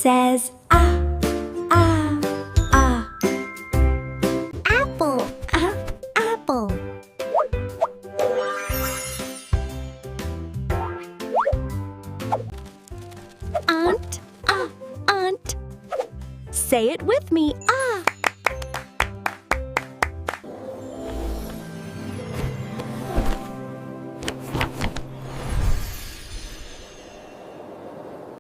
says ah, ah, ah. Apple. Apple. Aunt, aunt. Say it with me,